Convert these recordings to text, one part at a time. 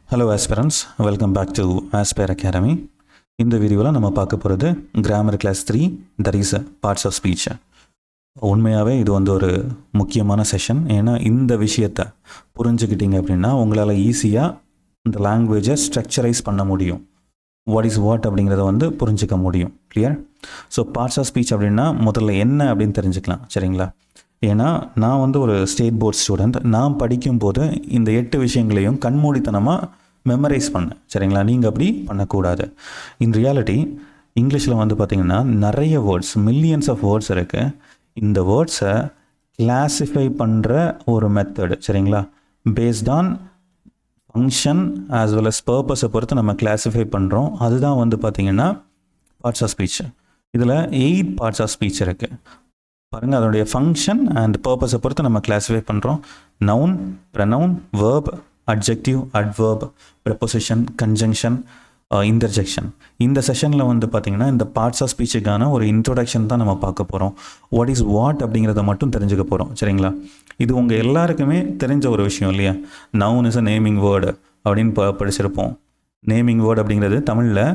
Hello aspirants, welcome back to Aspire Academy. இந்த வீடியோவில் நம்ம பார்க்க போகிறது grammar class 3 that is parts of speech. உண்மையாகவே இது ஒரு முக்கியமான செஷன். ஏன்னா இந்த விஷயத்தை புரிஞ்சுக்கிட்டீங்க அப்படின்னா உங்களால் ஈஸியாக இந்த லாங்குவேஜை ஸ்ட்ரக்சரைஸ் பண்ண முடியும். வாட் இஸ் வாட் அப்படிங்கிறத புரிஞ்சிக்க முடியும். Clear? So parts of speech அப்படின்னா முதல்ல என்ன அப்படின்னு தெரிஞ்சுக்கலாம். சரிங்களா? ஏன்னா நான் ஒரு ஸ்டேட் போர்ட் ஸ்டூடெண்ட். நான் படிக்கும்போது இந்த 8 விஷயங்களையும் கண்மூடித்தனமாக மெமரைஸ் பண்ணேன். சரிங்களா? நீங்கள் அப்படி பண்ணக்கூடாது. இன் ரியாலிட்டி இங்கிலீஷில் பார்த்திங்கன்னா நிறைய வேர்ட்ஸ், மில்லியன்ஸ் ஆஃப் வேர்ட்ஸ் இருக்குது. இந்த வேர்ட்ஸை கிளாஸிஃபை பண்ணுற ஒரு மெத்தடு, சரிங்களா, based on function as well as பர்பஸை பொறுத்து நம்ம கிளாஸிஃபை பண்ணுறோம். அதுதான் பார்த்திங்கன்னா பார்ட்ஸ் ஆஃப் ஸ்பீச். இதில் 8 பார்ட்ஸ் ஆஃப் ஸ்பீச் இருக்குது. பாருங்கள், அதனுடைய ஃபங்க்ஷன் அண்ட் பர்பஸை பொறுத்து நம்ம கிளாஸிஃபை பண்ணுறோம். Noun, pronoun, verb, adjective, adverb, preposition, conjunction, interjection. இந்த செஷனில் பார்த்திங்கன்னா இந்த பார்ட்ஸ் ஆஃப் ஸ்பீச்சுக்கான ஒரு இன்ட்ரோடக்ஷன் தான் நம்ம பார்க்க போகிறோம். வாட் இஸ் வாட் அப்படிங்கிறத மட்டும் தெரிஞ்சுக்க போகிறோம். சரிங்களா? இது உங்கள் எல்லாருக்குமே தெரிஞ்ச ஒரு விஷயம் இல்லையா? Noun is a naming word அப்படின்னு படிச்சிருப்போம். நேமிங் வேர்டு அப்படிங்கிறது தமிழில்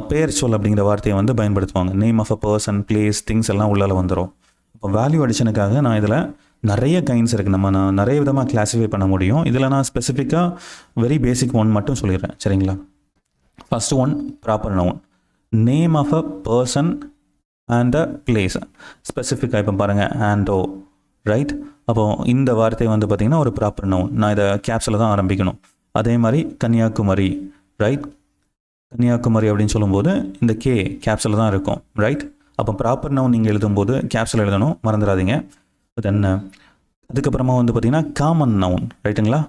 பெயர் சொல் அப்படிங்கிற வார்த்தையை பயன்படுத்துவாங்க. Name of a person, place, things எல்லாம் உள்ளால வந்துடும். இப்போ வேல்யூ அடிஷனுக்காக நான் இதில் நிறைய கைண்ட்ஸ் இருக்குது. நான் நிறைய விதமாக கிளாஸிஃபை பண்ண முடியும். இதில் நான் ஸ்பெசிஃபிக்காக வெரி பேசிக் ஒன் மட்டும் சொல்லிடுறேன். சரிங்களா? First one, proper noun. Name of a person and a place. ஸ்பெசிஃபிக்காக இப்போ பாருங்கள், ஆண்டோ, ரைட்? அப்போது இந்த வார்த்தை பார்த்திங்கன்னா ஒரு ப்ராப்பர் நவுன். நான் இதை கேப்ஸில் தான் ஆரம்பிக்கணும். அதே மாதிரி கன்னியாகுமரி, ரைட்? கன்னியாகுமரி அப்படின்னு சொல்லும்போது இந்த கே கேப்ஸில் தான் இருக்கும், ரைட்? அப்போ ப்ராப்பர் நவுன் நீங்கள் எழுதும்போது கேப்ஸில் எழுதணும், மறந்துடாதீங்க. தென் அதுக்கப்புறமா பார்த்திங்கன்னா காமன் நவுன், ரைட்டுங்களா?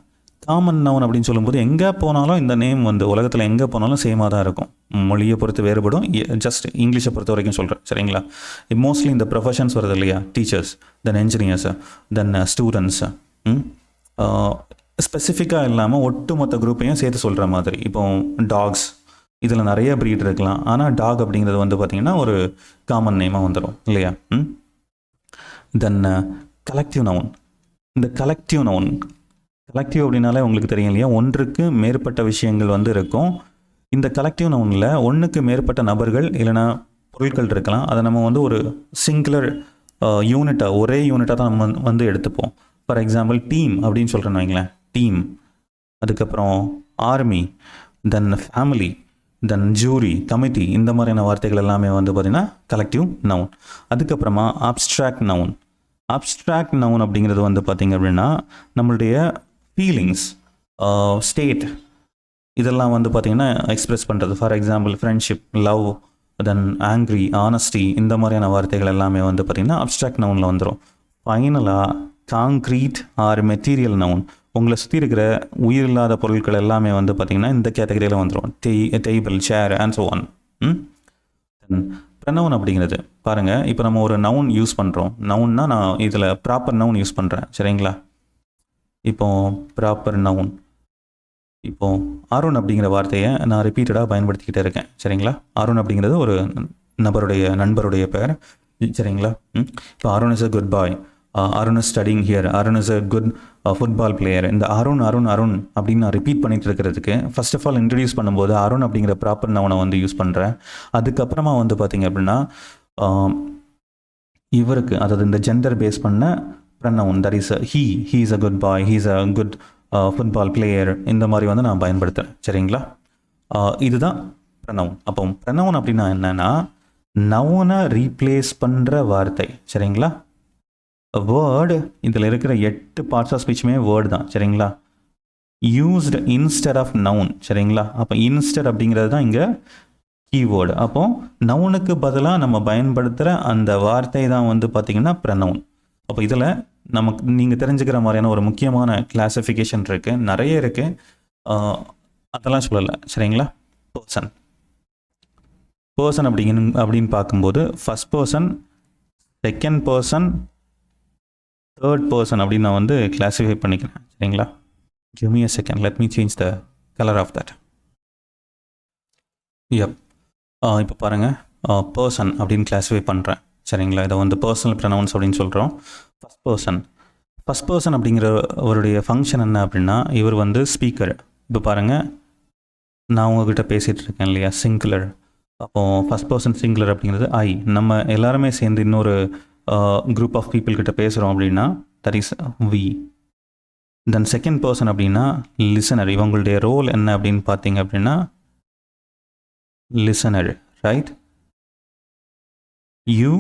காமன் நவுன் அப்படின்னு சொல்லும்போது எங்கே போனாலும் இந்த நேம் உலகத்தில் எங்கே போனாலும் சேமாக தான் இருக்கும். மொழியை பொறுத்து வேறுபடும். ஜஸ்ட் இங்கிலீஷை பொறுத்த வரைக்கும் சொல்கிறேன். சரிங்களா? மோஸ்ட்லி இந்த ப்ரொஃபஷன்ஸ் வருது இல்லையா? டீச்சர்ஸ், தென் என்ஜினியர்ஸு, தென் ஸ்டூடெண்ட்ஸு, ஸ்பெசிஃபிக்காக இல்லாமல் ஒட்டுமொத்த குரூப்பையும் சேர்த்து சொல்கிற மாதிரி. இப்போ டாக்ஸ், இதில் நிறைய ப்ரீட் இருக்கலாம். ஆனால் டாக் அப்படிங்கிறது பார்த்திங்கன்னா ஒரு காமன் நேமாக வந்துடும் இல்லையா? தென் கலெக்டிவ் நவுன். இந்த கலெக்டிவ் நவுன், கலெக்டிவ் அப்படின்னாலே உங்களுக்கு தெரியும் இல்லையா? ஒன்றுக்கு மேற்பட்ட விஷயங்கள் இருக்கும். இந்த கலெக்டிவ் நவுனில் ஒன்றுக்கு மேற்பட்ட நபர்கள் இல்லைனா பொருட்கள் இருக்கலாம். அதை நம்ம ஒரு சிங்குலர் யூனிட்டாக, ஒரே யூனிட்டாக தான் நம்ம எடுத்துப்போம். ஃபார் எக்ஸாம்பிள் டீம் அப்படின்னு சொல்கிறேன்னு வைங்களேன், டீம். அதுக்கப்புறம் ஆர்மி, தென் ஃபேமிலி, தென் ஜூரி, கமிட்டி, இந்த மாதிரியான வார்த்தைகள் எல்லாமே பார்த்திங்கன்னா கலெக்டிவ் நவுன். அதுக்கப்புறமா அப்ஸ்ட்ராக்ட் நவுன். அப்ஸ்ட்ராக்ட் நவுன் அப்படிங்கிறது பார்த்திங்க அப்படின்னா நம்மளுடைய ஃபீலிங்ஸ், ஸ்டேட், இதெல்லாம் பார்த்திங்கன்னா எக்ஸ்ப்ரெஸ் பண்ணுறது. For example friendship, love, then angry, honesty, இந்த மாதிரியான வார்த்தைகள் எல்லாமே பார்த்திங்கன்னா அப்ஸ்ட்ராக்ட் நவுனில் வந்துடும். ஃபைனலாக காங்க்ரீட் ஆர் மெட்டீரியல் நவுன். உங்களை சுற்றி இருக்கிற உயிரில்லாத பொருட்கள் எல்லாமே பார்த்திங்கன்னா இந்த கேட்டகரியில் வந்துடும். Table, chair and so on. Pronoun அப்படிங்கிறது பாருங்கள், இப்போ நம்ம ஒரு நவுன் யூஸ் பண்ணுறோம். நவுன்னா நான் இதில் ப்ராப்பர் நவுன் யூஸ் பண்ணுறேன். சரிங்களா? இப்போது ப்ராப்பர் நவுன், இப்போது அருண் அப்படிங்கிற வார்த்தையை நான் ரிப்பீட்டடாக பயன்படுத்திக்கிட்டே இருக்கேன். சரிங்களா? அருண் அப்படிங்கிறது ஒரு நண்பருடைய பெயர். சரிங்களா? இப்போ Arun is a good bye, Arun is studying here, Arun is a good football player. இந்த அருண் அருண் அருண் அப்படின்னு நான் ரிப்பீட் பண்ணிட்டு இருக்கிறதுக்கு ஃபர்ஸ்ட் ஆஃப் ஆல் இன்ட்ரடியூஸ் பண்ணும்போது அருண் அப்படிங்கிற ப்ராப்பர் நவுனை யூஸ் பண்ணுறேன். அதுக்கப்புறமா பார்த்திங்க அப்படின்னா இவருக்கு, அதாவது இந்த ஜெண்டர் பேஸ் பண்ண pronoun, that is he is a good bye, he is a good football player, இந்த மாதிரி நான் பயன்படுத்துகிறேன். சரிங்களா? இதுதான் ப்ரனவுன். அப்போ ப்ரனவுன் அப்படின்னா என்னென்னா நவுனை ரீப்ளேஸ் பண்ணுற வார்த்தை. சரிங்களா? வேர்டு, இதில் இருக்கிற 8 பார்ட்ஸ் ஆஃப் ஸ்பீச்சுமே வேர்டு தான். சரிங்களா? Used instead of noun. சரிங்களா? அப்போ இன்ஸ்டெட் அப்படிங்கிறது தான் இங்கே கீவேர்டு. அப்போது நவுனுக்கு பதிலாக நம்ம பயன்படுத்துகிற அந்த வார்த்தை தான் பார்த்திங்கன்னா ப்ரனவுன். அப்போ இதில் நமக்கு நீங்கள் தெரிஞ்சுக்கிற மாதிரியான ஒரு முக்கியமான கிளாஸிஃபிகேஷன் இருக்குது, நிறைய இருக்குது. அதெல்லாம் சொல்லலை. சரிங்களா? பர்சன், பர்சன் அப்படின்னு பார்க்கும்போது first person, second person, third person அப்படின்னு நான் கிளாஸிஃபை பண்ணிக்கிறேன். சரிங்களா? Give me a second, let me change the colour of that. இப்போ பாருங்கள், பர்சன் அப்படின்னு கிளாஸிஃபை பண்ணுறேன். சரிங்களா? இதை பர்சனல் ப்ரனவுன்ஸ் அப்படின்னு சொல்கிறோம். ஃபர்ஸ்ட் பர்சன் அப்படிங்கிறவருடைய ஃபங்க்ஷன் என்ன அப்படின்னா, இவர் ஸ்பீக்கர், இப்போ பாருங்கள், நான் உங்ககிட்ட பேசிகிட்டு இருக்கேன் இல்லையா, சிங்குலர். அப்போது ஃபஸ்ட் பர்சன் சிங்குலர் அப்படிங்கிறது ஐ. நம்ம எல்லாருமே சேர்ந்து இன்னொரு குரூப் ஆஃப் பீப்புள் கிட்ட பேசுகிறோம் அப்படின்னா that is we. Then second person அப்படின்னா லிசனர். இவங்களுடைய ரோல் என்ன அப்படின்னு பார்த்தீங்க அப்படின்னா listener, right? You.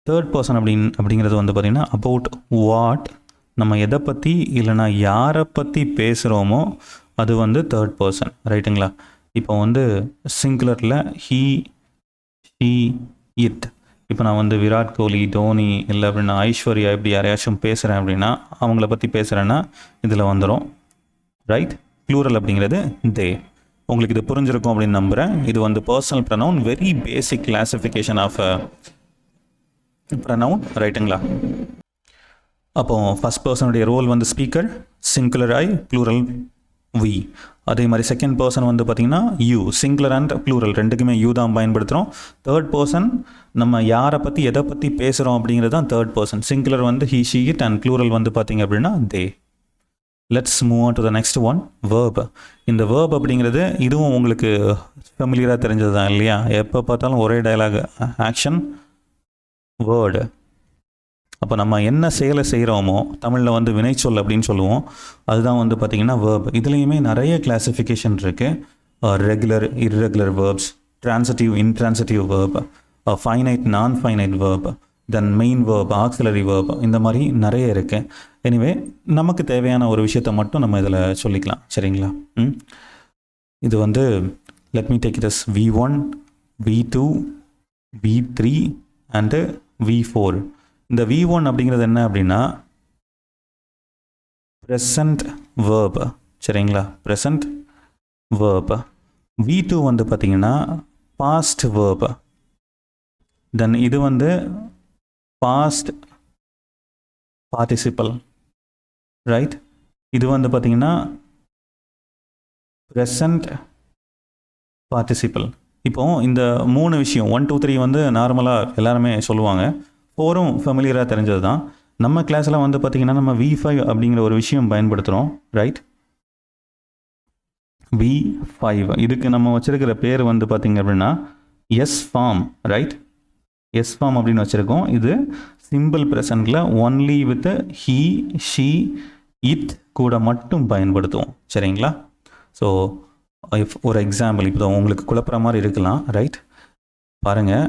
Third person அப்படிங்கிறது வந்து பார்த்திங்கன்னா அபவுட் வாட், நம்ம எதை பற்றி இல்லைனா யாரை பற்றி பேசுகிறோமோ அது வந்து தேர்ட் பர்சன், ரைட்டுங்களா? இப்போ வந்து சிங்குலரில் ஹீ, ஷீ, இட். இப்போ நான் வந்து விராட் கோலி, தோனி, இல்லை அப்படின்னா ஐஸ்வர்யா, இப்படி யாரையாச்சும் பேசுகிறேன் அப்படின்னா அவங்கள பற்றி பேசுகிறேன்னா இதில் வந்துடும், ரைட்? ப்ளூரல் அப்படிங்கிறது தே. உங்களுக்கு இது புரிஞ்சிருக்கும் அப்படின்னு நம்புகிறேன். இது வந்து personal pronoun, very basic classification of pronoun, ரைட்டுங்களா? அப்போது ஃபஸ்ட் பர்சனுடைய ரோல் வந்து speaker, singular I, plural we. அதே மாதிரி செகண்ட் பர்சன் வந்து பார்த்திங்கன்னா யூ, சிங்குலர் அண்ட் ப்ளூரல் ரெண்டுக்குமே யூ தான் பயன்படுத்துகிறோம். தேர்ட் பர்சன் நம்ம யாரை பற்றி எதை பற்றி பேசுகிறோம் அப்படிங்கிறது தான் தேர்ட் பர்சன். சிங்குலர் வந்து he, she, it, and plural வந்து பார்த்திங்க அப்படின்னா they. Let's move on to the next one, verb. இந்த வேர்ப் அப்படிங்கிறது இதுவும் உங்களுக்கு ஃபெமிலியராக தெரிஞ்சது தான் இல்லையா? எப்போ பார்த்தாலும் ஒரே டயலாக், ஆக்ஷன், வேர்டு. அப்போ நம்ம என்ன செயலை செய்கிறோமோ தமிழில் வந்து வினைச்சொல் அப்படின்னு சொல்லுவோம், அதுதான் வந்து பார்த்திங்கன்னா வேர்ப். இதுலேயுமே நிறைய கிளாசிஃபிகேஷன் இருக்குது. Regular, irregular verbs, transitive, intransitive verb, finite, non finite verb, then main verb, auxiliary verb, இந்த மாதிரி நிறைய இருக்குது. எனிவே நமக்கு தேவையான ஒரு விஷயத்தை மட்டும் நம்ம இதில் சொல்லிக்கலாம், சரிங்களா? இது வந்து let me take it as V1, V2, V3 and V4. இந்த V1 அப்படிங்கிறது என்ன அப்படின்னா ப்ரெசண்ட் வேர்ப், சரிங்களா? Present verb. V2 வந்து பார்த்திங்கன்னா பாஸ்ட் வேர்ப். தென் இது வந்து பாஸ்ட் பார்ட்டிசிபல், ரைட்? இது வந்து பார்த்திங்கன்னா ப்ரெசண்ட் பார்ட்டிசிபல். இப்போது இந்த 3 விஷயம் 1, 2, 3 வந்து நார்மலாக எல்லாருமே சொல்லுவாங்க. 4ம் ஃபெமிலியராக தெரிஞ்சது தான். நம்ம கிளாஸில் வந்து பார்த்திங்கன்னா நம்ம V5 அப்படிங்கிற ஒரு விஷயம் பயன்படுத்துகிறோம், ரைட்? V5 இதுக்கு நம்ம வச்சுருக்கிற பேர் வந்து பார்த்திங்க அப்படின்னா S form, right? S form அப்படின்னு வச்சுருக்கோம். இது சிம்பிள் ப்ரெசண்டில் only with he, she, it கூட மட்டும் பயன்படுத்துவோம், சரிங்களா? ஸோ ஒரு எக்ஸாம்பிள் இப்போ உங்களுக்கு குழப்புற மாதிரி இருக்கலாம், ரைட்? பாருங்கள்,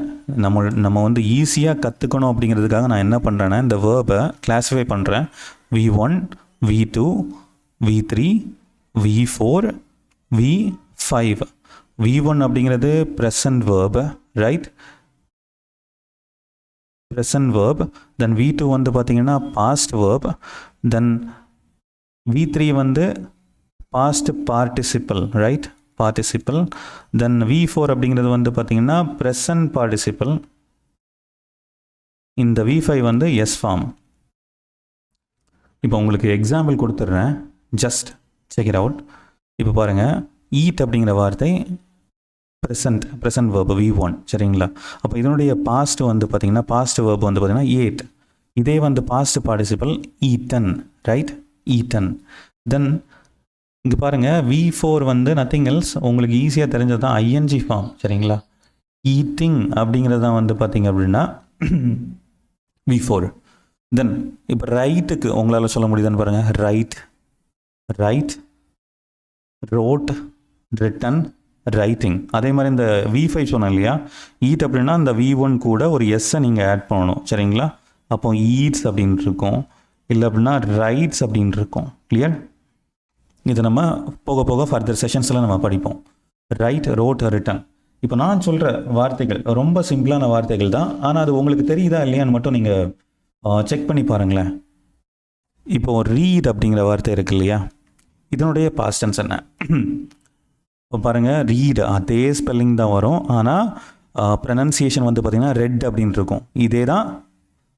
நம்ம வந்து ஈஸியாக கற்றுக்கணும் அப்படிங்கிறதுக்காக நான் என்ன பண்ணுறேன்னா இந்த வேர்பை கிளாஸிஃபை பண்ணுறேன். V1, V2, V3, V4, V5. V1 அப்படிங்கிறது present verb, right? Present verb. Then V2 வந்து பார்த்திங்கன்னா பாஸ்ட் வேர்ப். தென் V3 வந்து past participle, right? Participle. Then V4 அப்படிங்கிறது வந்து பார்த்திங்கன்னா ப்ரெசன்ட் பார்ட்டிசிபல். இந்த V5 வந்து எஸ் ஃபார்ம். இப்போ உங்களுக்கு எக்ஸாம்பிள் கொடுத்துட்றேன், ஜஸ்ட் செக் இட் அவுட். இப்போ பாருங்கள், ஈட் அப்படிங்கிற வார்த்தை ப்ரெசன்ட் வேர்ப் V1, சரிங்களா? அப்போ இதனுடைய பாஸ்ட் வந்து பார்த்திங்கன்னா பாஸ்ட் வேர்ப் வந்து பார்த்திங்கன்னா ஏட். இதே வந்து past participle eaten, right? Eaten. Then இங்கே பாருங்கள், V4 வந்து நத்திங் எல்ஸ், உங்களுக்கு ஈஸியாக தெரிஞ்சது தான் ING ஃபார்ம், சரிங்களா? ஈட்டிங் அப்படிங்கிறது தான் வந்து பார்த்திங்க அப்படின்னா V4. தென் இப்போ ரைட்டுக்கு உங்களால் சொல்ல முடியுதுன்னு பாருங்கள், ரைட், ரோட், ரிட்டன், ரைட்டிங். அதே மாதிரி இந்த V5 சொன்னேன் இல்லையா, ஈட் அப்படின்னா இந்த V1 கூட ஒரு எஸ்ஸை நீங்கள் ஆட் பண்ணணும், சரிங்களா? அப்போ ஈட்ஸ் அப்படின்ட்டு இருக்கும், இல்லை அப்படின்னா ரைட்ஸ் அப்படின்ட்டு இருக்கும். கிளியர்? இது நம்ம போக போக ஃபர்தர் செஷன்ஸில் நம்ம படிப்போம். Write, wrote, written. இப்போ நான் சொல்கிற வார்த்தைகள் ரொம்ப சிம்பிளான வார்த்தைகள் தான், ஆனால் அது உங்களுக்கு தெரியுதா இல்லையான்னு மட்டும் நீங்கள் செக் பண்ணி பாருங்களேன். இப்போது ரீட் அப்படிங்கிற வார்த்தை இருக்கு இல்லையா, இதனுடைய பாஸ்ட் டென்ஸ் என்ன? இப்போ பாருங்கள், ரீட் அதே ஸ்பெல்லிங் தான் வரும், ஆனால் ப்ரனன்சியேஷன் வந்து பார்த்திங்கன்னா ரெட் அப்படின்னு இருக்கும். இதே தான்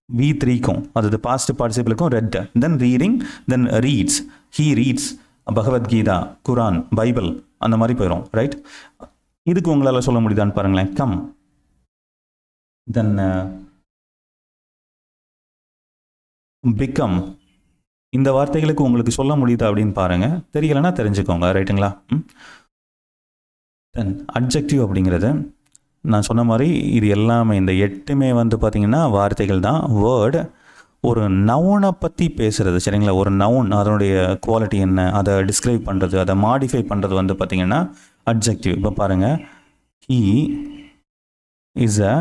V3க்கும், அது பாஸ்ட் பார்ட்டிசிபிளுக்கும் read. Then reading, then reads, he reads Bhagavad Gita, Quran, Bible, அந்த மாதிரி போயிடும், ரைட்? இதுக்கு உங்களால் சொல்ல முடியுதான்னு பாருங்களேன். கம், தென் பிகம், இந்த வார்த்தைகளுக்கு உங்களுக்கு சொல்ல முடியுதா அப்படின்னு பாருங்கள். தெரியலைன்னா தெரிஞ்சுக்கோங்க, ரைட்டுங்களா? தென் அட்ஜெக்டிவ் அப்படிங்கிறது நான் சொன்ன மாதிரி இது எல்லாமே இந்த 8மே வந்து பார்த்திங்கன்னா வார்த்தைகள் தான். வேர்டு ஒரு நவுனை பற்றி பேசுகிறது, சரிங்களா? ஒரு நவுன் அதனுடைய குவாலிட்டி என்ன, அதை டிஸ்கிரைப் பண்ணுறது, அதை மாடிஃபை பண்ணுறது வந்து பார்த்திங்கன்னா அட்ஜெக்டிவ். இப்போ பாருங்கள், ஹீ இஸ் அ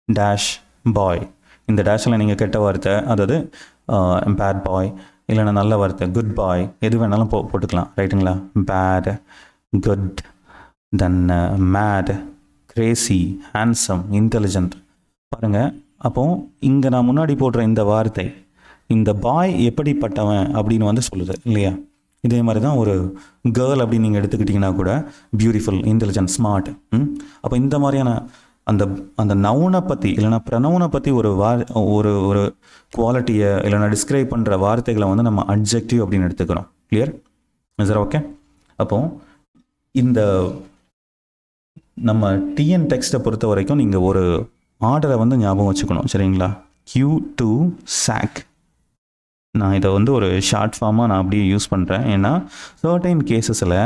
டேஷ் பாய். இந்த டேஷில் நீங்கள் கெட்ட வார்த்தை, அதாவது பேட் பாய், இல்லைன்னா நல்ல வார்த்தை குட் பாய், எது வேணாலும் போட்டுக்கலாம், ரைட்டுங்களா? பேட், குட், தென் மேட், கிரேசி, ஹேண்ட்ஸம், இன்டெலிஜென்ட். பாருங்கள், அப்போது இங்கே நான் முன்னாடி போடுற இந்த வார்த்தை, இந்த பாய் எப்படிப்பட்டவன் அப்படின்னு வந்து சொல்லுது இல்லையா? இதே மாதிரி தான் ஒரு கேர்ள் அப்படின்னு நீங்கள் எடுத்துக்கிட்டிங்கன்னா கூட பியூட்டிஃபுல், இன்டெலிஜென்ட், ஸ்மார்ட். அப்போ இந்த மாதிரியான அந்த அந்த நவுனை பற்றி இல்லைனா ப்ரனவுனை பற்றி ஒரு ஒரு ஒரு குவாலிட்டியை இல்லைனா டிஸ்கிரைப் பண்ணுற வார்த்தைகளை வந்து நம்ம அட்ஜெக்டிவ் அப்படின்னு எடுத்துக்கிறோம். Clear sir? ஓகே. அப்போது இந்த நம்ம டிஎன் டெக்ஸ்ட்டை பொறுத்த வரைக்கும் நீங்கள் ஒரு ஆர்டரை வந்து ஞாபகம் வச்சுக்கணும், சரிங்களா? Q2 SAC. நான் இதை வந்து ஒரு ஷார்ட் ஃபார்மாக நான் அப்படியே யூஸ் பண்ணுறேன். ஏன்னா சர்டைன் கேசஸில்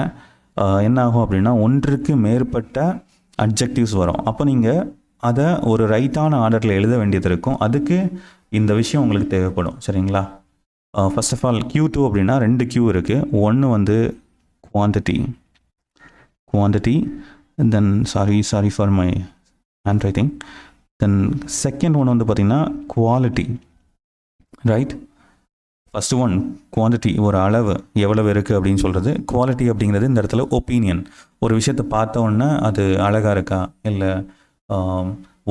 என்ன ஆகும் அப்படின்னா ஒன்றுக்கு மேற்பட்ட அட்ஜெக்டிவ்ஸ் வரும். அப்போ நீங்கள் அதை ஒரு ரைட்டான ஆர்டரில் எழுத வேண்டியது இருக்கும். அதுக்கு இந்த விஷயம் உங்களுக்கு தேவைப்படும், சரிங்களா? ஃபர்ஸ்ட் ஆஃப் ஆல் Q2 அப்படின்னா 2 Q இருக்குது. ஒன்று வந்து quantity, then sorry for my hand writing. Then second one வந்து பார்த்திங்கன்னா quality, right? First one quantity, ஒரு அளவு எவ்வளவு இருக்குது அப்படின்னு சொல்கிறது. குவாலிட்டி அப்படிங்கிறது இந்த இடத்துல ஒப்பீனியன். ஒரு விஷயத்தை பார்த்த உடனே அது அழகாக இருக்கா, இல்லை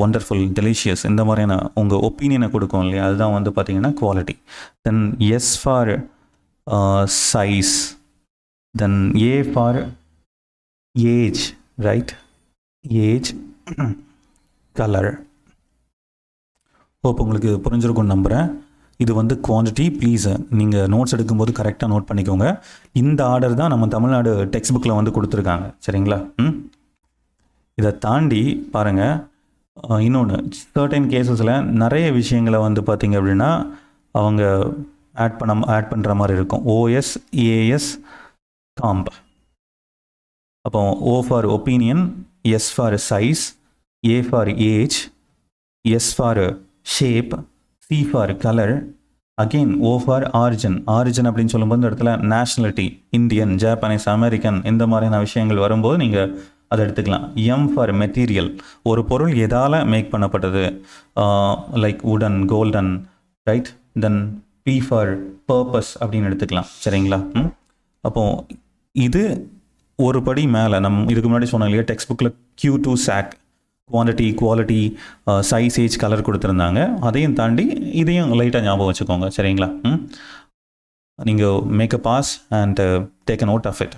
ஒண்டர்ஃபுல், டெலிஷியஸ், இந்த மாதிரியான உங்கள் ஒப்பீனியனை கொடுக்கும் இல்லையா? அதுதான் வந்து பார்த்திங்கன்னா quality. Then S for size, then A for age, right? Age, colour. Hope உங்களுக்கு புரிஞ்சிருக்கும்னு நம்புகிறேன். இது வந்து குவான்டிட்டி. ப்ளீஸ் நீங்கள் நோட்ஸ் எடுக்கும்போது கரெக்டாக நோட் பண்ணிக்கோங்க. இந்த ஆர்டர் தான் நம்ம தமிழ்நாடு டெக்ஸ்ட் புக்கில் வந்து கொடுத்துருக்காங்க, சரிங்களா? இதை தாண்டி பாருங்கள், இன்னொன்று சர்டைன் கேசஸில் நிறைய விஷயங்களை வந்து பார்த்திங்க அப்படின்னா அவங்க ஆட் பண்ணுற மாதிரி இருக்கும். OS, AS, comp. அப்போ O for opinion, S for size, A for age, S for shape, C for colour, again O for origin. Origin அப்படின்னு சொல்லும்போது இந்த இடத்துல நேஷ்னாலிட்டி, இந்தியன், ஜாப்பனீஸ், அமெரிக்கன், இந்த மாதிரியான விஷயங்கள் வரும்போது நீங்கள் அதை எடுத்துக்கலாம். எம் ஃபார் மெட்டீரியல், ஒரு பொருள் எதால் மேக் பண்ணப்பட்டது, லைக் உடன், golden, right? Then B for purpose அப்படின்னு எடுத்துக்கலாம், சரிங்களா? அப்போது இது ஒரு படி மேலே இதுக்கு முன்னாடி சொன்னோம் இல்லையா, டெக்ஸ்ட் புக்கில் Q2 SAC quantity, quality, size, age, colour கொடுத்துருந்தாங்க. அதையும் தாண்டி இதையும் லைட்டாக ஞாபகம் வச்சுக்கோங்க, சரிங்களா? நீங்கள் make a pause and take a note of it.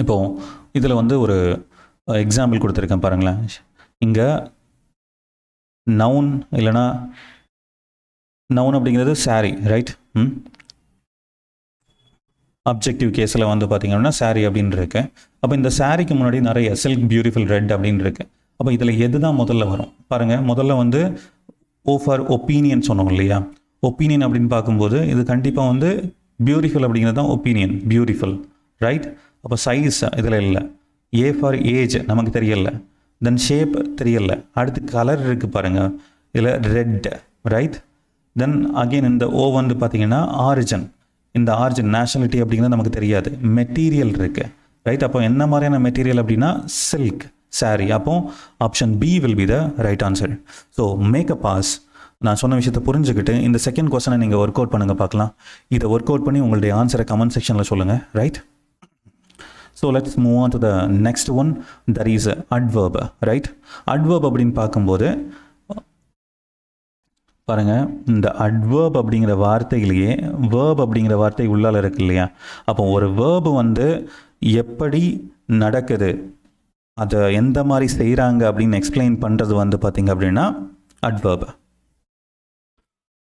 இப்போது இதில் வந்து ஒரு எக்ஸாம்பிள் கொடுத்துருக்கேன் பாருங்களேன். இங்கே நவுன் இல்லைனா நவுன் அப்படிங்கிறது சாரி, ரைட்? அப்ஜெக்டிவ் கேஸில் வந்து பார்த்திங்கன்னா சாரி அப்படின்னு இருக்கு. அப்போ இந்த சாரிக்கு முன்னாடி நிறைய சில்க், பியூட்டிஃபுல், ரெட் அப்படின்னு இருக்கு. அப்போ இதில் எது தான் முதல்ல வரும் பாருங்கள். முதல்ல வந்து ஓ ஃபார் ஒப்பீனியன் சொன்னோம் இல்லையா? ஒப்பீனியன் அப்படின்னு பார்க்கும்போது இது கண்டிப்பாக வந்து பியூட்டிஃபுல் அப்படிங்கிறது தான் ஒப்பீனியன், பியூட்டிஃபுல், ரைட்? அப்போ சைஸ் இதில் இல்லை. ஏ ஃபார் ஏஜ் நமக்கு தெரியலை. தென் ஷேப் தெரியலை. அடுத்து கலர் இருக்குது பாருங்கள், இதில் ரெட், ரைட்? தென் அகெயின் இந்த ஓ வந்து பார்த்திங்கன்னா ஆரிஜின். இந்த ஆரிஜின், நேஷனாலிட்டி அப்படிங்கிறது நமக்கு தெரியாது. மெட்டீரியல் இருக்குது, ரைட்? அப்போ என்ன மாதிரியான மெட்டீரியல் அப்படின்னா சில்க், சாரி. அப்போ option B will be the right answer. So make a pause. நான் சொன்ன விஷயத்தை புரிஞ்சுக்கிட்டு இந்த செகண்ட் கொஸ்டனை நீங்கள் ஒர்க் அவுட் பண்ணுங்கள், பார்க்கலாம். இதை ஒர்க் அவுட் பண்ணி உங்களுடைய ஆன்சரை கமெண்ட் செக்ஷனில் சொல்லுங்கள், right? So let's move on to the next one, that is adverb, right? Adverb அப்படின்னு பார்க்கும்போது பாருங்கள், இந்த அட்வர்ப் அப்படிங்கிற வார்த்தையிலேயே வேர்ப் அப்படிங்கிற வார்த்தை உள்ளால இருக்கு இல்லையா? அப்போ ஒரு வேர்பு வந்து எப்படி நடக்குது, அதை எந்த மாதிரி செய்கிறாங்க அப்படின்னு எக்ஸ்பிளைன் பண்ணுறது வந்து பார்த்திங்க அப்படின்னா அட்வர்ப்.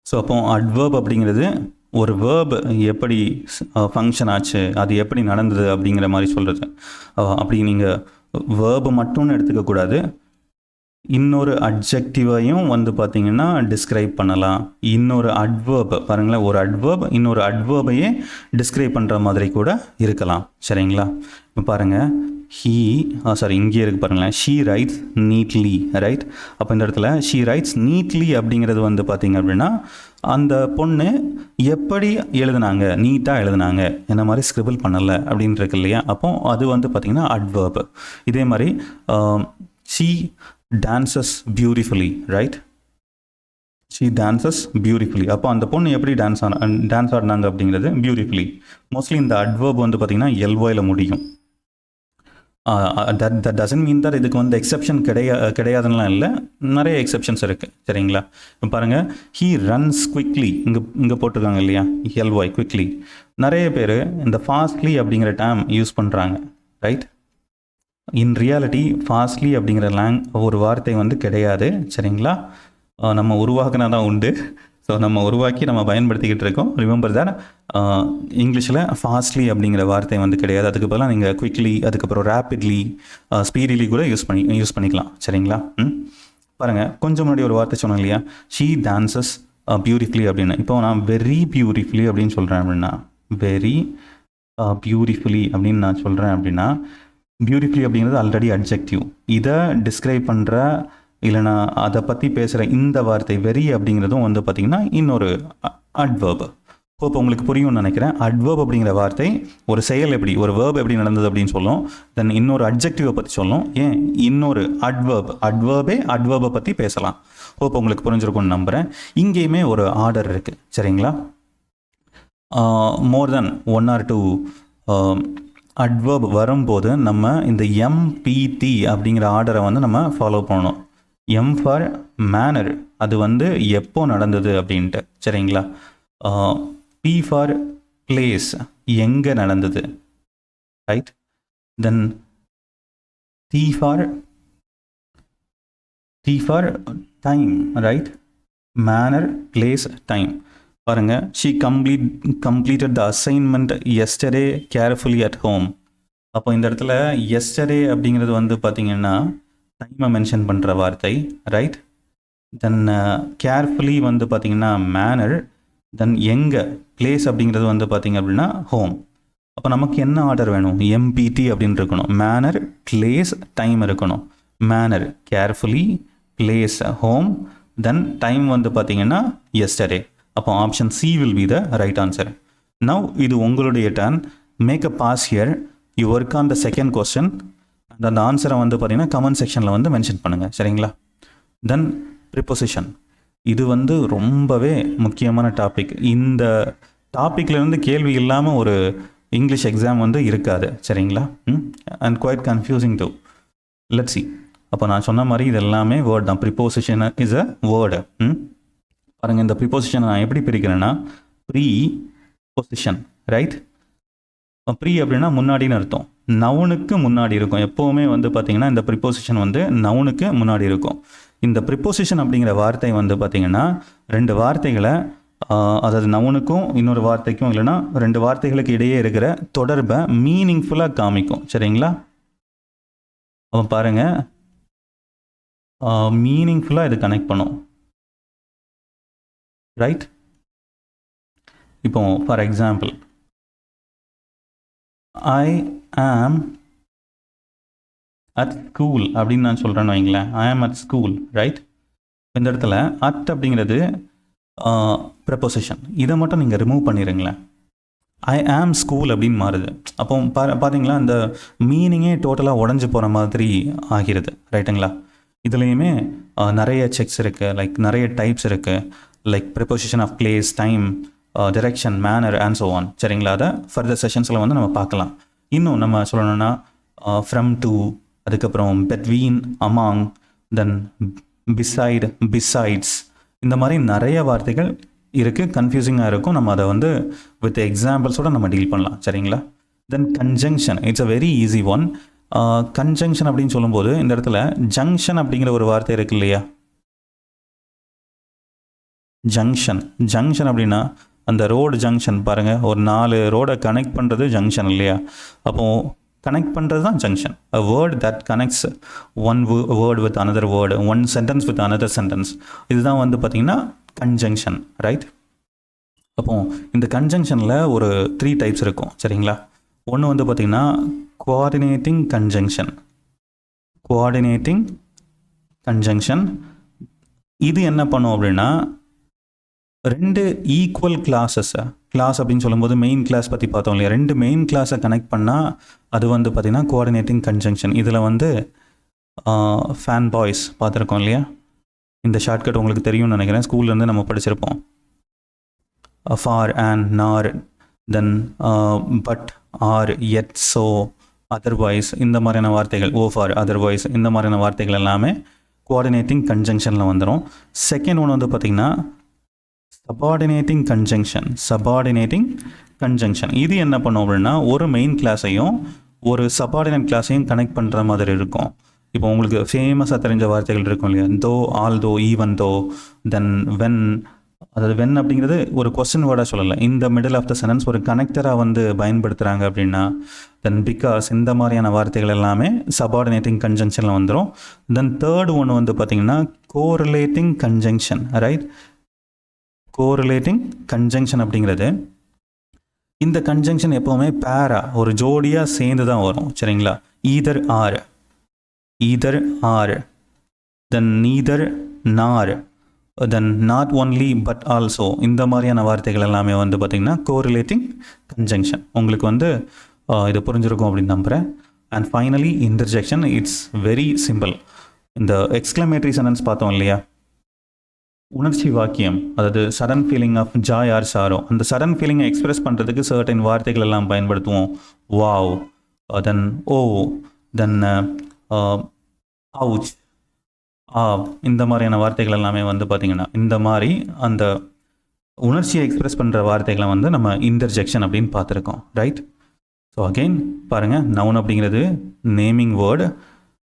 ஸோ அப்போ அட்வர்ப் அப்படிங்கிறது ஒரு வேர்ப் எப்படி ஃபங்க்ஷன் ஆச்சு, அது எப்படி நடந்தது அப்படிங்கிற மாதிரி சொல்கிறது. அப்படி நீங்கள் வேர்பு மட்டும்னு எடுத்துக்கக்கூடாது, இன்னொரு அட்ஜெக்டிவையும் வந்து பார்த்திங்கன்னா டிஸ்கிரைப் பண்ணலாம். இன்னொரு அட்வர்ப் பாருங்களேன், ஒரு அட்வர்ப் இன்னொரு அட்வர்பையே டிஸ்கிரைப் பண்ணுற மாதிரி கூட இருக்கலாம். சரிங்களா? இப்போ பாருங்கள், இங்கே இருக்குது பாருங்களேன், ஷீ ரைட்ஸ் நீட்லி, ரைட்? அப்போ இந்த இடத்துல ஷீ ரைட்ஸ் நீட்லி அப்படிங்கிறது வந்து பார்த்திங்க அப்படின்னா அந்த பொண்ணு எப்படி எழுதுனாங்க, நீட்டாக எழுதுனாங்க, என்ன மாதிரி ஸ்கிரிபிள் பண்ணலை அப்படின்னு இருக்கு இல்லையா? அப்போ அது வந்து பார்த்திங்கன்னா அட்வர்ப். இதே மாதிரி she dances beautifully, right? She dances beautifully. அப்போ அந்த பொண்ணு எப்படி டான்ஸ் ஆடினாங்க அப்படிங்கிறது பியூட்டிஃபுல்லி. மோஸ்ட்லி இந்த அட்வர்ப் வந்து பார்த்திங்கன்னா எல்ஒயில் முடியும். தட் டசன்ட் மீன் தட் இதுக்கு வந்து எக்ஸப்ஷன் கிடையாதுன்னெலாம் இல்லை, நிறைய எக்ஸப்ஷன்ஸ் இருக்குது. சரிங்களா? இப்போ பாருங்கள், ஹீ ரன்ஸ் குவிக்லி, இங்கே போட்டிருக்காங்க இல்லையா, எல்ஒய் குவிக்லி. நிறைய பேர் இந்த ஃபாஸ்ட்லி அப்படிங்கிற டேம் யூஸ் பண்ணுறாங்க, ரைட்? இன் ரியாலிட்டி ஃபாஸ்ட்லி அப்படிங்கிற ஒரு வார்த்தை வந்து கிடையாது. சரிங்களா? நம்ம உருவாக்குனா தான் உண்டு. ஸோ நம்ம உருவாக்கி நம்ம பயன்படுத்திக்கிட்டு இருக்கோம். ரிமெம்பர் தட் இங்கிலீஷில் ஃபாஸ்ட்லி அப்படிங்கிற வார்த்தை வந்து கிடையாது. அதுக்கு பதிலாக நீங்கள் குவிக்லி, அதுக்கப்புறம் ரேப்பிட்லி, ஸ்பீடிலி கூட யூஸ் பண்ணிக்கலாம். சரிங்களா? பாருங்கள், கொஞ்சம் முன்னாடி ஒரு வார்த்தை சொன்னோம் இல்லையா, ஷீ டான்சஸ் பியூட்டிஃபுல்லி அப்படின்னு. இப்போ நான் வெரி பியூட்டிஃபுல்லி அப்படின்னு சொல்கிறேன் அப்படின்னா, வெரி பியூட்டிஃபுல்லி அப்படின்னு நான் சொல்கிறேன் அப்படின்னா, பியூட்டிஃபுல்லி அப்படிங்கிறது ஆல்ரெடி அட்ஜெக்டிவ். இதை டிஸ்கிரைப் பண்ணுற இல்லைனா அதை பற்றி பேசுகிற இந்த வார்த்தை வெரி அப்படிங்கிறதும் வந்து பார்த்திங்கன்னா இன்னொரு அட்வர்ப். இப்போ உங்களுக்கு புரியும்னு நினைக்கிறேன். அட்வர்ப் அப்படிங்கிற வார்த்தை ஒரு செயல் எப்படி, ஒரு வேர்ப் எப்படி நடந்தது அப்படின்னு சொல்லும். தென் இன்னொரு அட்ஜெக்டிவை பற்றி சொல்லும். ஏன் இன்னொரு அட்வர்பை பற்றி பேசலாம். இப்போ உங்களுக்கு புரிஞ்சிருக்கும்னு நம்புகிறேன். இங்கேயுமே ஒரு ஆர்டர் இருக்குது. சரிங்களா? மோர் தென் 1 or 2 அட்வர்ப் வரும்போது நம்ம இந்த எம்பிடி அப்படிங்கிற ஆர்டரை வந்து நம்ம ஃபாலோ பண்ணணும். எம் ஃபார் மேனர், அது வந்து எப்போ நடந்தது அப்படின்ட்டு. சரிங்களா? பி ஃபார் பிளேஸ், எங்கே நடந்தது, right? Then T for time, right? Manner, place, time. பாருங்கள், she completed the assignment yesterday carefully at home. அப்போ இந்த இடத்துல எஸ்டர்டே அப்படிங்கிறது வந்து பார்த்திங்கன்னா டைமை மென்ஷன் பண்ணுற வார்த்தை, ரைட்? தென் கேர்ஃபுல்லி வந்து பார்த்திங்கன்னா மேனர். தென் எங்கே, பிளேஸ் அப்படிங்கிறது வந்து பார்த்திங்க அப்படின்னா ஹோம். அப்போ நமக்கு என்ன ஆர்டர் வேணும்? எம்பிடி அப்படின்னு இருக்கணும். மேனர், பிளேஸ், டைம் இருக்கணும். Manner carefully, place home, then time வந்து பார்த்திங்கன்னா எஸ்டர்டே. அப்போ option C will be the right answer. Now இது உங்களுடைய turn. Make a pause here. You work on the second question. அந்த ஆன்சரை வந்து பார்த்தீங்கன்னா கமெண்ட் செக்ஷனில் வந்து மென்ஷன் பண்ணுங்கள். சரிங்களா? தென் ப்ரிப்போசிஷன், இது வந்து ரொம்பவே முக்கியமான டாபிக். இந்த டாப்பிக்லேருந்து கேள்வி இல்லாமல் ஒரு இங்கிலீஷ் எக்ஸாம் வந்து இருக்காது. சரிங்களா? And quite confusing too. Let's see. அப்போ நான் சொன்ன மாதிரி இது எல்லாமே வேர்ட் தான். Preposition is a word. பாருங்கள், இந்த ப்ரிப்போசிஷனை நான் எப்படி பிரிக்கிறேன்னா, ப்ரீ பொசிஷன், ரைட்? ப்ரீ அப்படின்னா முன்னாடின்னு அர்த்தம். நவுனுக்கு முன்னாடி இருக்கும். எப்போவுமே வந்து பார்த்திங்கன்னா இந்த ப்ரிப்போசிஷன் வந்து நவுனுக்கு முன்னாடி இருக்கும். இந்த ப்ரிப்போசிஷன் அப்படிங்கிற வார்த்தை வந்து பார்த்திங்கன்னா 2 வார்த்தைகளை, அதாவது நவுனுக்கும் இன்னொரு வார்த்தைக்கும் இல்லைன்னா 2 வார்த்தைகளுக்கு இடையே இருக்கிற தொடர்பை மீனிங்ஃபுல்லாக காமிக்கும். சரிங்களா? அப்போ பாருங்கள், மீனிங்ஃபுல்லாக இது கனெக்ட் பண்ணும், ரைட்? இப்போ ஃபார் எக்ஸாம்பிள், ஐ ஆம் அட் ஸ்கூல் அப்படின்னு நான் சொல்கிறேன்னு வைங்களேன். ஐ ஆம் அட் ஸ்கூல், ரைட்? இந்த இடத்துல அட் அப்படிங்கிறது ப்ரெப்போசிஷன். இதை மட்டும் நீங்கள் ரிமூவ் பண்ணிடுங்களேன். ஐ ஆம் ஸ்கூல் அப்படின்னு மாறுது. அப்போ பார்த்தீங்களா, அந்த மீனிங்கே டோட்டலாக உடஞ்சி போகிற மாதிரி ஆகிறது, ரைட்டுங்களா? இதுலேயுமே நிறைய செக்ஸ் இருக்குது, லைக் நிறைய டைப்ஸ் இருக்குது, like preposition of place, time, direction, manner and so on. சரிங்களா? அதை ஃபர்தர் செஷன்ஸில் வந்து நம்ம பார்க்கலாம். இன்னும் நம்ம சொல்லணும்னா ஃப்ரம் டு, அதுக்கப்புறம் பெட்வீன், அமாங், தென் பிசைடு, பிசைட்ஸ், இந்த மாதிரி நிறைய வார்த்தைகள் இருக்குது. கன்ஃபியூசிங்காக இருக்கும். நம்ம அதை வந்து வித் எக்ஸாம்பிள்ஸோடு நம்ம டீல் பண்ணலாம். சரிங்களா? Then conjunction, it's a very easy one. Conjunction அப்படின்னு சொல்லும்போது இந்த இடத்துல ஜங்ஷன் அப்படிங்கிற ஒரு வார்த்தை இருக்கு இல்லையா? ஜங்ஷன் அப்படின்னா அந்த ரோடு ஜங்ஷன் பாருங்கள், ஒரு 4 ரோடை கனெக்ட் பண்ணுறது ஜங்ஷன் இல்லையா? அப்போது கனெக்ட் பண்ணுறது தான் junction. A word that connects one word with another word, one sentence with another sentence, இதுதான் வந்து பார்த்திங்கன்னா கன்ஜங்ஷன், ரைட்? அப்போ இந்த கன்ஜங்ஷனில் ஒரு 3 டைப்ஸ் இருக்கும், சரிங்களா? ஒன்று வந்து பார்த்திங்கன்னா கோஆர்டினேட்டிங் கன்ஜங்ஷன். கோஆர்டினேட்டிங் கன்ஜங்ஷன் இது என்ன பண்ணும் அப்படின்னா, 2 ஈக்குவல் கிளாஸஸை, கிளாஸ் அப்படின்னு சொல்லும்போது மெயின் கிளாஸ் பற்றி பார்த்தோம் இல்லையா, 2 மெயின் கிளாஸை கனெக்ட் பண்ணால் அது வந்து பார்த்திங்கன்னா கோஆர்டினேட்டிங் கன்ஜங்ஷன். இதில் வந்து ஃபேன் பாய்ஸ் பார்த்துருக்கோம் இல்லையா, இந்த ஷார்ட்கட் உங்களுக்கு தெரியும்னு நினைக்கிறேன், ஸ்கூல்லேருந்து நம்ம படிச்சிருப்போம். For, and, nor, then but, or, yet, so, otherwise, இந்த மாதிரியான வார்த்தைகள், ஓ ஃபார், அதர்வைஸ், இந்த மாதிரியான வார்த்தைகள் எல்லாமே கோஆர்டினேட்டிங் கன்ஜங்ஷனில் வந்துடும். செகண்ட் ஒன்று வந்து பார்த்திங்கன்னா சபார்டினேட்டிங் கன்ஜங்ஷன். சபார்டினேட்டிங் கன்ஜங்ஷன் இது என்ன பண்ணும் அப்படின்னா, ஒரு மெயின் கிளாஸையும் ஒரு சபார்டினேட் கிளாஸையும் கனெக்ட் பண்ணுற மாதிரி இருக்கும். இப்போ உங்களுக்கு ஃபேமஸாக தெரிஞ்ச வார்த்தைகள் இருக்கும் இல்லையா, தோ, ஆல் தோ, ஈவன் தோ, தென் வென். அதாவது வென் அப்படிங்கிறது ஒரு கொஸ்டின் வேர்டாக சொல்லலை, இந்த மிடில் ஆஃப் த சென்டென்ஸ் ஒரு கனெக்டராக வந்து பயன்படுத்துகிறாங்க அப்படின்னா, தென் பிகாஸ், இந்த மாதிரியான வார்த்தைகள் எல்லாமே சபார்டினேட்டிங் கன்ஜங்ஷனில் வந்துடும். தென் தேர்ட் ஒன்று வந்து பார்த்திங்கன்னா correlating conjunction, right? Correlating conjunction அப்படிங்கிறது, இந்த கன்ஜங்ஷன் எப்போவுமே பேரா, ஒரு ஜோடியாக சேர்ந்து தான் வரும், சரிங்களா? ஈதர் ஆர், ஈதர் ஆர், தென் நீதர் நார், தென் நாட் ஒன்லி பட் ஆல்சோ, இந்த மாதிரியான வார்த்தைகள் எல்லாமே வந்து பார்த்திங்கன்னா கோரிலேட்டிங் கன்ஜங்ஷன். உங்களுக்கு வந்து இது புரிஞ்சிருக்கும் அப்படின்னு நம்புகிறேன். And finally interjection. It's very simple. இந்த எக்ஸ்க்ளமேட்டரி சென்டென்ஸ் பார்த்தோம் இல்லையா, உணர்ச்சி வாக்கியம், அதாவது sudden feeling of joy or sorrow, அந்த சடன் ஃபீலிங்கை எக்ஸ்பிரஸ் பண்ணுறதுக்கு சர்டன் வார்த்தைகள் எல்லாம் பயன்படுத்துவோம். வாவ், தென் ஓ, தென் அவுச், இந்த மாதிரியான வார்த்தைகள் எல்லாமே வந்து பார்த்திங்கன்னா இந்த மாதிரி அந்த உணர்ச்சியை எக்ஸ்பிரஸ் பண்ணுற வார்த்தைகளை வந்து நம்ம இன்டர்ஜெக்ஷன் அப்படின்னு பார்த்துருக்கோம், ரைட்? ஸோ அகெயின் பாருங்கள், நவுன் அப்படிங்கிறது நேமிங் வேர்டு.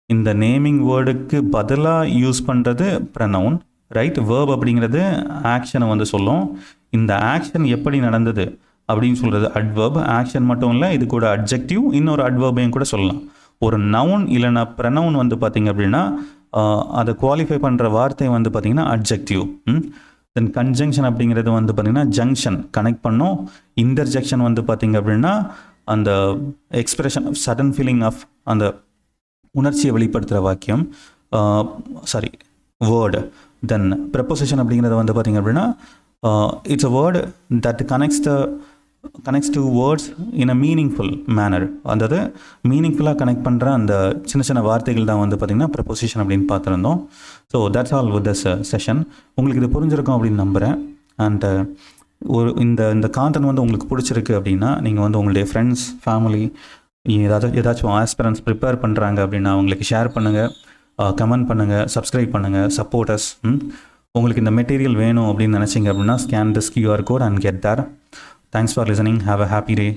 இந்த நேமிங் வேர்டுக்கு பதிலாக யூஸ் பண்ணுறது ப்ரனவுன், ரைட்? வேர்ப் அப்படிங்கிறது ஆக்ஷனை வந்து சொல்லும். இந்த ஆக்ஷன் எப்படி நடந்தது அப்படின்னு சொல்கிறது அட்வர்ப். ஆக்ஷன் மட்டும் இல்லை, இது கூட அட்ஜெக்டிவ், இன்னொரு அட்வர்பையும் கூட சொல்லலாம். ஒரு நவுன் இல்லைனா ப்ரனவுன் வந்து பார்த்திங்க அப்படின்னா அதை குவாலிஃபை பண்ணுற வார்த்தை வந்து பார்த்திங்கன்னா அட்ஜெக்டிவ். தென் கன்ஜங்ஷன் அப்படிங்கிறது வந்து பார்த்திங்கன்னா ஜங்ஷன், கனெக்ட் பண்ணோம். இன்டர்ஜெக்ஷன் வந்து பார்த்திங்க அப்படின்னா அந்த expression of sudden feeling of, அந்த உணர்ச்சியை வெளிப்படுத்துகிற வாக்கியம், சாரி வேர்டு. தென் ப்ரெப்போசிஷன் அப்படிங்கிறது வந்து பார்த்திங்க அப்படின்னா it's a word that connects two words in a meaningful manner. அதாவது மீனிங்ஃபுல்லாக கனெக்ட் பண்ணுற அந்த சின்ன சின்ன வார்த்தைகள் தான் வந்து பார்த்திங்கன்னா ப்ரெப்போசிஷன் அப்படின்னு பார்த்துருந்தோம். So that's all with this session. உங்களுக்கு இது புரிஞ்சிருக்கும் அப்படின்னு நம்புகிறேன். அண்ட் இந்த கான்டென்ட் வந்து உங்களுக்கு பிடிச்சிருக்கு அப்படின்னா நீங்கள் வந்து உங்களுடைய ஃப்ரெண்ட்ஸ், ஃபேமிலி, ஏதாச்சும் ஆஸ்பிரன்ஸ் ப்ரிப்பேர் பண்ணுறாங்க அப்படின்னா அவங்களுக்கு ஷேர் பண்ணுங்கள், கமெண்ட் பண்ணுங்கள், சப்ஸ்கிரைப் பண்ணுங்கள், சப்போர்ட்டர்ஸ். உங்களுக்கு இந்த மெட்டீரியல் வேணும் அப்படின்னு நினச்சிங்க அப்படின்னா scan this QR code and get there. Thanks for listening. Have a happy day.